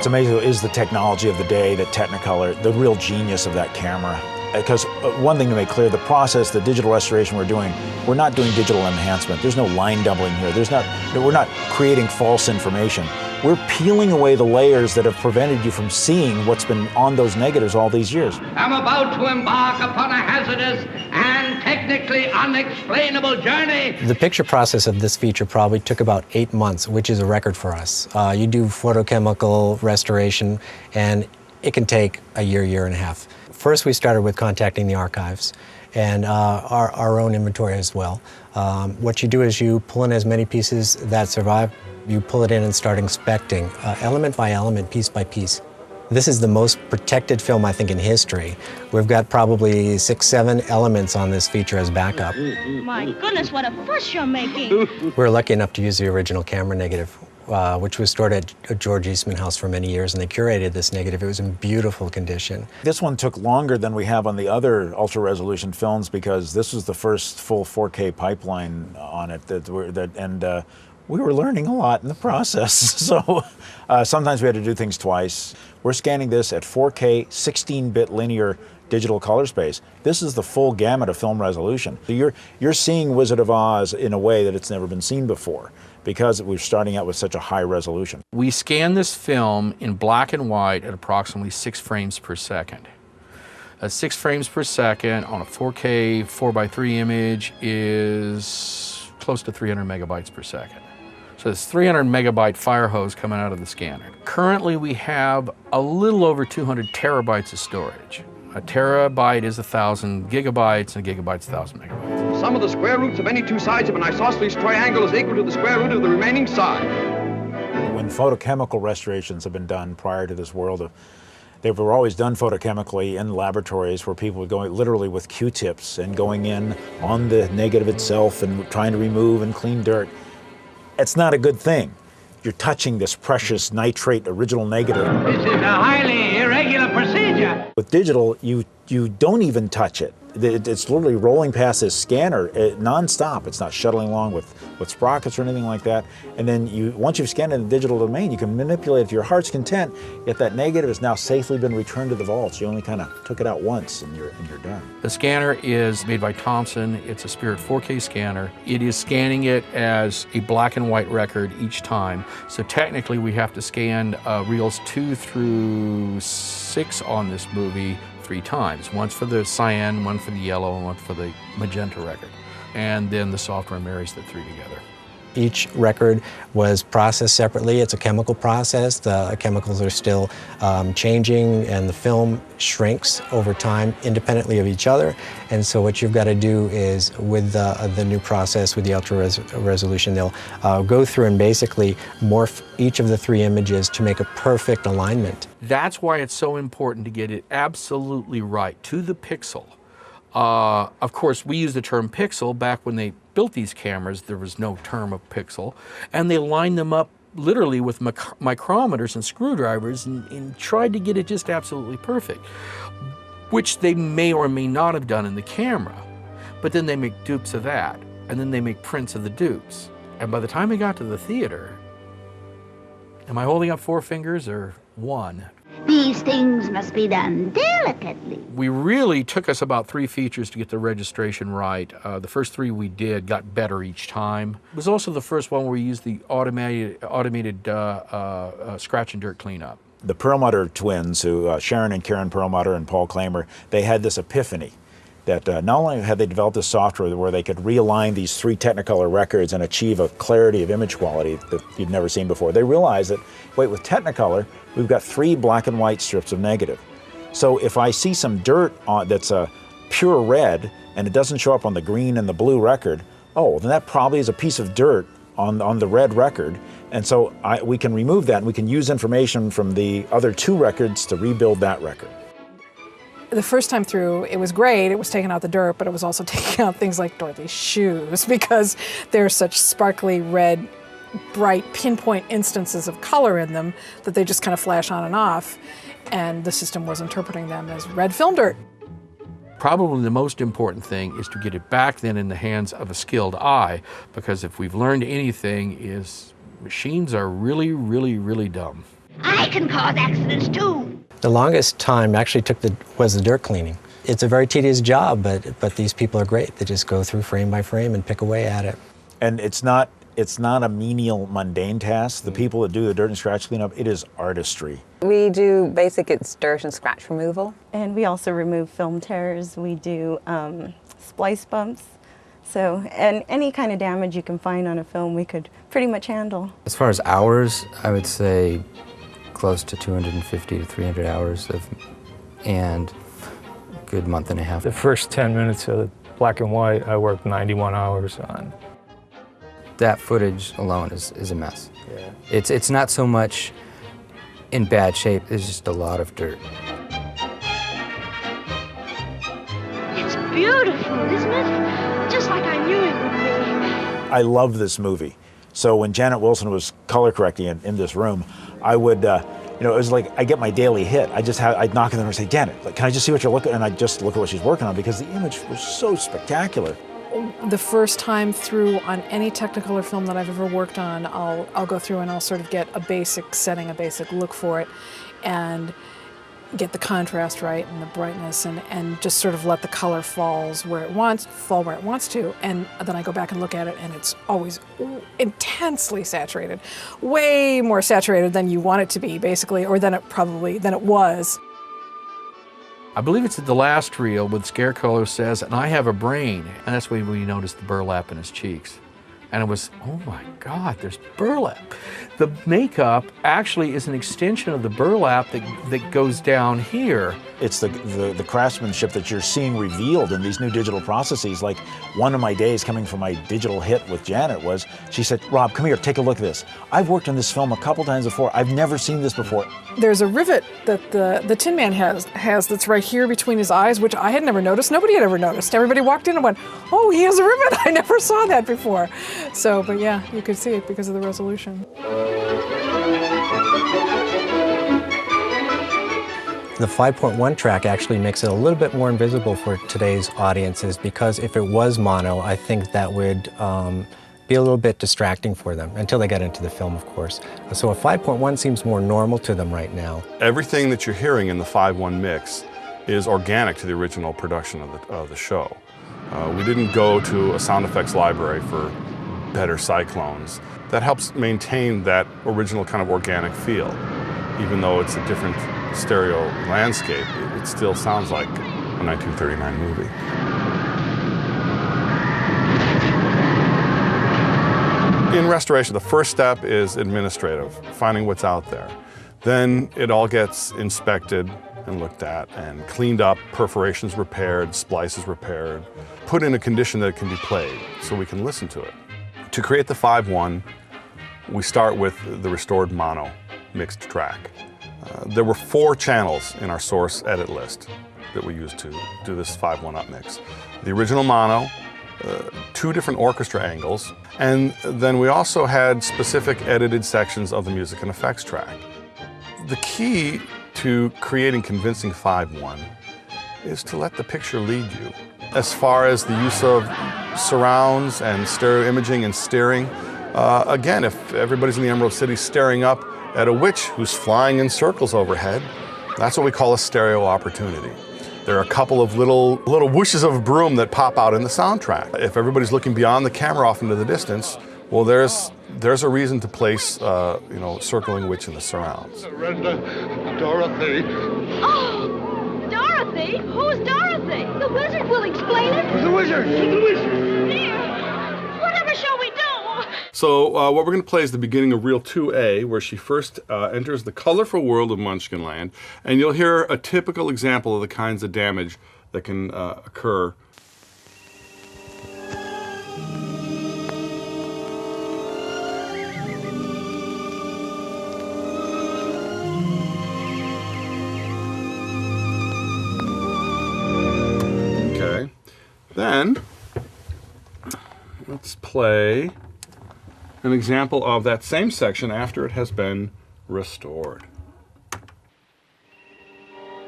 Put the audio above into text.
What's amazing is the technology of the day, the Technicolor, the real genius of that camera. Because one thing to make clear, the process, the digital restoration we're not doing digital enhancement. There's no line doubling here. We're not creating false information. We're peeling away the layers that have prevented you from seeing what's been on those negatives all these years. I'm about to embark upon a hazardous and technically unexplainable journey. The picture process of this feature probably took about 8 months, which is a record for us. You do photochemical restoration, and it can take a year and a half. First, we started with contacting the archives and our own inventory as well. What you do is you pull in as many pieces that survive. You pull it in and start inspecting, element by element, piece by piece. This is the most protected film, I think, in history. We've got probably 6, 7 elements on this feature as backup. My goodness, what a fuss you're making. We were lucky enough to use the original camera negative, which was stored at George Eastman House for many years, and they curated this negative. It was in beautiful condition. This one took longer than we have on the other ultra-resolution films because this was the first full 4K pipeline on it, we were learning a lot in the process. So sometimes we had to do things twice. We're scanning this at 4K, 16-bit linear digital color space. This is the full gamut of film resolution. You're seeing Wizard of Oz in a way that it's never been seen before, because we're starting out with such a high resolution. We scan this film in black and white at approximately 6 frames per second. 6 frames per second on a 4K 4:3 image is close to 300 megabytes per second. So it's 300 megabyte fire hose coming out of the scanner. Currently we have a little over 200 terabytes of storage. A terabyte is 1,000 gigabytes, and a gigabyte's 1,000 megabytes. Sum of the square roots of any two sides of an isosceles triangle is equal to the square root of the remaining side. When photochemical restorations have been done prior to this world, they were always done photochemically in laboratories where people were going literally with Q-tips and going in on the negative itself and trying to remove and clean dirt. It's not a good thing. You're touching this precious nitrate original negative. This is a highly irregular procedure. With digital, you don't even touch it. It's literally rolling past this scanner non-stop. It's not shuttling along with sprockets or anything like that. And then once you've scanned in the digital domain, you can manipulate it to your heart's content, yet that negative has now safely been returned to the vaults. You only kind of took it out once and you're done. The scanner is made by Thomson. It's a Spirit 4K scanner. It is scanning it as a black and white record each time. So technically we have to scan reels 2 through 6 on this movie 3 times. Once for the cyan, one for the yellow, and one for the magenta record. And then the software marries the 3 together. Each record was processed separately. It's a chemical process. The chemicals are still changing, and the film shrinks over time independently of each other. And so what you've got to do is, with the new process, with the ultra resolution, they'll go through and basically morph each of the 3 images to make a perfect alignment. That's why it's so important to get it absolutely right, to the pixel. Of course, we use the term pixel. Back when they built these cameras, there was no term of pixel, and they lined them up literally with micrometers and screwdrivers and tried to get it just absolutely perfect, which they may or may not have done in the camera. But then they make dupes of that, and then they make prints of the dupes. And by the time we got to the theater, am I holding up 4 fingers or 1? These things must be done delicately. We really took us about 3 features to get the registration right. The first 3 we did got better each time. It was also the first one where we used the automated scratch and dirt cleanup. The Perlmutter twins, Sharon and Karen Perlmutter and Paul Klamer, they had this epiphany that not only had they developed this software where they could realign these 3 Technicolor records and achieve a clarity of image quality that you'd never seen before, they realized that, wait, with Technicolor, we've got 3 black and white strips of negative. So if I see some dirt that's a pure red and it doesn't show up on the green and the blue record, oh, then that probably is a piece of dirt on the red record. And so we can remove that and we can use information from the other 2 records to rebuild that record. The first time through, it was great. It was taking out the dirt, but it was also taking out things like Dorothy's shoes because they're such sparkly red, bright pinpoint instances of color in them that they just kind of flash on and off. And the system was interpreting them as red film dirt. Probably the most important thing is to get it back then in the hands of a skilled eye, because if we've learned anything is machines are really, really, really dumb. I can cause accidents too. The longest time actually was the dirt cleaning. It's a very tedious job, but these people are great. They just go through frame by frame and pick away at it. And it's not a menial, mundane task. The people that do the dirt and scratch cleanup, it is artistry. We do it's dirt and scratch removal. And we also remove film tears. We do splice bumps. So, and any kind of damage you can find on a film, we could pretty much handle. As far as hours, I would say close to 250 to 300 hours and a good month and a half. The first 10 minutes of the black and white, I worked 91 hours on. That footage alone is a mess. Yeah. It's not so much in bad shape, it's just a lot of dirt. It's beautiful, isn't it? Just like I knew it would be. I love this movie. So when Janet Wilson was color correcting in this room, I would, it was like I get my daily hit. I'd knock on the door and say, Janet, can I just see what you're looking at? And I'd just look at what she's working on because the image was so spectacular. The first time through on any Technicolor film that I've ever worked on, I'll go through and I'll sort of get a basic setting, a basic look for it, and get the contrast right and the brightness and just sort of let the color fall where it wants to, and then I go back and look at it and it's always intensely saturated, way more saturated than you want it to be basically, or than it was. I believe it's at the last reel with Scarecolor says, and I have a brain, and that's when we noticed the burlap in his cheeks. And it was, oh my God, there's burlap. The makeup actually is an extension of the burlap that goes down here. It's the craftsmanship that you're seeing revealed in these new digital processes. Like one of my days coming from my digital hit with Janet was, she said, Rob, come here, take a look at this. I've worked on this film a couple times before. I've never seen this before. There's a rivet that the Tin Man has that's right here between his eyes, which I had never noticed. Nobody had ever noticed. Everybody walked in and went, oh, he has a rivet. I never saw that before. So, but yeah, you could see it because of the resolution. The 5.1 track actually makes it a little bit more invisible for today's audiences because if it was mono, I think that would be a little bit distracting for them until they get into the film, of course. So a 5.1 seems more normal to them right now. Everything that you're hearing in the 5.1 mix is organic to the original production of the show. We didn't go to a sound effects library for better cyclones. That helps maintain that original kind of organic feel. Even though it's a different stereo landscape, it still sounds like a 1939 movie. In restoration, the first step is administrative, finding what's out there. Then it all gets inspected and looked at and cleaned up, perforations repaired, splices repaired, put in a condition that it can be played so we can listen to it. To create the 5.1, we start with the restored mono mixed track. There were 4 channels in our source edit list that we used to do this 5.1 up mix. The original mono, 2 different orchestra angles, and then we also had specific edited sections of the music and effects track. The key to creating convincing 5.1 is to let the picture lead you. As far as the use of surrounds and stereo imaging and steering, again, if everybody's in the Emerald City staring up at a witch who's flying in circles overhead, that's what we call a stereo opportunity. There are a couple of little whooshes of broom that pop out in the soundtrack. If everybody's looking beyond the camera off into the distance, well, there's a reason to place, circling witch in the surrounds. Surrender, Dorothy. Oh, Dorothy? Who's Dorothy? The wizard will explain it. The wizard! The wizard! Here. Whatever shall we do? So what we're going to play is the beginning of Reel 2A, where she first enters the colorful world of Munchkinland, and you'll hear a typical example of the kinds of damage that can occur. Okay, then let's play an example of that same section after it has been restored.